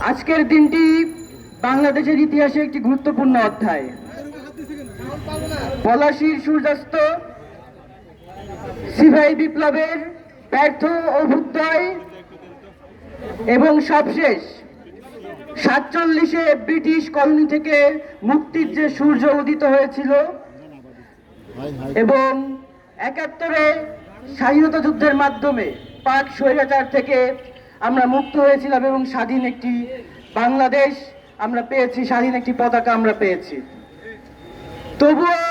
আজকের দিনটি বাংলাদেশের ইতিহাসে একটি গুরুত্বপূর্ণ অধ্যায়। পলাশীর সূর্যাস্ত, সিপাহী বিপ্লবের ব্যর্থ অভ্যুদয় এবং সবশেষ 47-এ ব্রিটিশ কলোনি থেকে মুক্তির যে সূর্য উদিত হয়েছিল এবং 71-এ স্বাধীনতা যুদ্ধের মাধ্যমে পাক স্বৈরাচার থেকে আমরা মুক্ত হয়েছিলাম এবং স্বাধীন একটি বাংলাদেশ আমরা পেয়েছি, স্বাধীন একটি পতাকা আমরা পেয়েছি। তবুও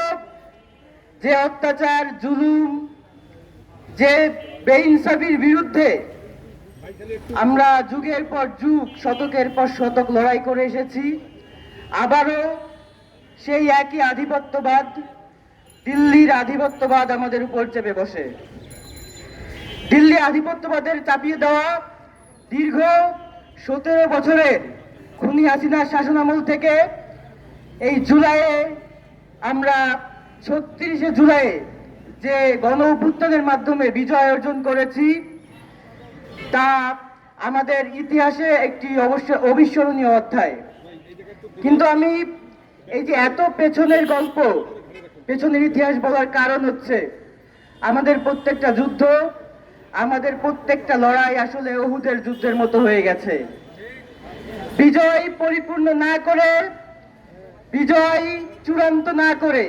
যে অত্যাচার, জুলুম, যে বেইনসাফির বিরুদ্ধে আমরা যুগের পর যুগ, শতকের পর শতক লড়াই করে এসেছি, আবারও সেই একই আধিপত্যবাদ, দিল্লির আধিপত্যবাদ আমাদের উপর চেপে বসে। দিল্লি আধিপত্যবাদের চাপিয়ে দেওয়া দীর্ঘ 17 বছরের খুনি হাসিনার শাসনামল থেকে এই জুলাইয়ে আমরা 36শে জুলাই যে গণ অভ্যুত্থানের মাধ্যমে বিজয় অর্জন করেছি, তা আমাদের ইতিহাসে একটি অবিস্মরণীয় অধ্যায়। কিন্তু আমি এই যে এত পেছনের গল্প, পেছনের ইতিহাস বলার কারণ হচ্ছে আমাদের প্রত্যেকটা যুদ্ধ, আমাদের প্রত্যেকটা লড়াই আসলে উহুদের যুদ্ধের মতো হয়ে গেছে। বিজয় পরিপূর্ণ না করে, বিজয় চূড়ান্ত না করে,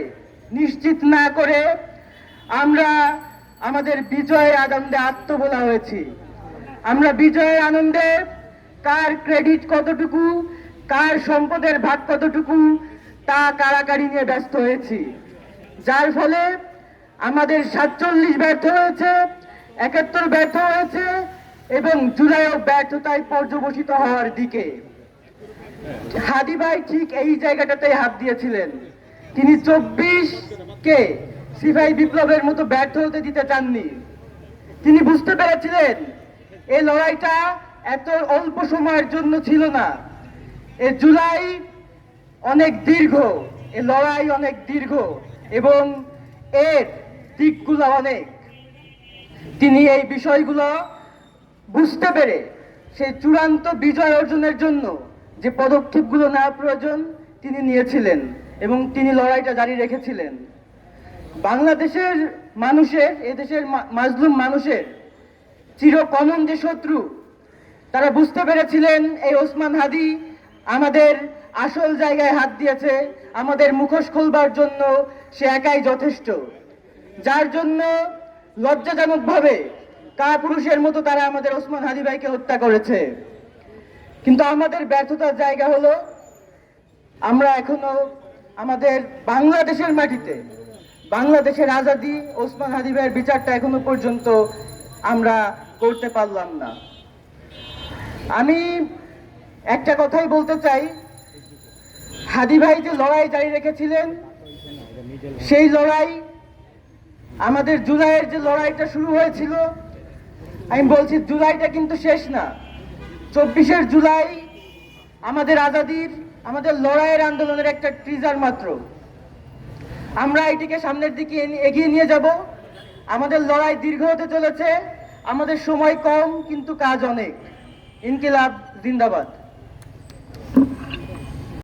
নিশ্চিত না করে আমরা আমাদের বিজয়ের আনন্দে আত্মভোলা হয়েছি। আমরা বিজয়ের আনন্দে কার ক্রেডিট কতটুকু, কার সম্পদের ভাগ কতটুকু, তা কাড়াকাড়ি নিয়ে ব্যস্ত হয়েছি, যার ফলে আমাদের 47 ব্যর্থ হয়েছে, 71 ব্যর্থ হয়েছে এবং জুলাইও ব্যর্থতায় পর্যবসিত হওয়ার দিকে। হাদি ভাই ঠিক এই জায়গাটাতে হাত দিয়েছিলেন। তিনি 24কে সিপাহী বিপ্লবের মতো ব্যর্থ হতে দিতে চাননি। তিনি বুঝতে পেরেছিলেন এই লড়াইটা এত অল্প সময়ের জন্য ছিল না, এই জুলাই অনেক দীর্ঘ, এই লড়াই অনেক দীর্ঘ এবং এর দিকগুলো অনেক। তিনি এই বিষয়গুলো বুঝতে পেরে সেই চূড়ান্ত বিজয় অর্জনের জন্য যে পদক্ষেপগুলো নেওয়া প্রয়োজন তিনি নিয়েছিলেন এবং তিনি লড়াইটা জারি রেখেছিলেন। বাংলাদেশের মানুষের, এদেশের মাজলুম মানুষের চিরকমন যে শত্রু, তারা বুঝতে পেরেছিলেন এই ওসমান হাদি আমাদের আসল জায়গায় হাত দিয়েছে, আমাদের মুখোশ খুলবার জন্য সে একাই যথেষ্ট, যার জন্য লজ্জাজনকভাবে কাপুরুষের মতো তারা আমাদের ওসমান হাদি ভাইকে হত্যা করেছে। কিন্তু আমাদের ব্যর্থতার জায়গা হলো আমরা এখনো আমাদের বাংলাদেশের মাটিতে বাংলাদেশের আজাদি, ওসমান হাদি ভাইয়ের বিচারটা এখনো পর্যন্ত আমরা করতে পারলাম না। আমি একটা কথাই বলতে চাই, হাদি ভাই যে লড়াই জারি রেখেছিলেন, সেই লড়াই আমাদের জুলাইয়ের যে লড়াইটা শুরু হয়েছিল, আমি বলছি জুলাইটা কিন্তু শেষ না। 24শে জুলাই আমাদের আজাদির, আমাদের লড়াইয়ের আন্দোলনের একটা ট্রিজার মাত্র। আমরা এটিকে সামনের দিকে এগিয়ে নিয়ে যাব। আমাদের লড়াই দীর্ঘ হতে চলেছে, আমাদের সময় কম কিন্তু কাজ অনেক। ইনকিলাব জিন্দাবাদ।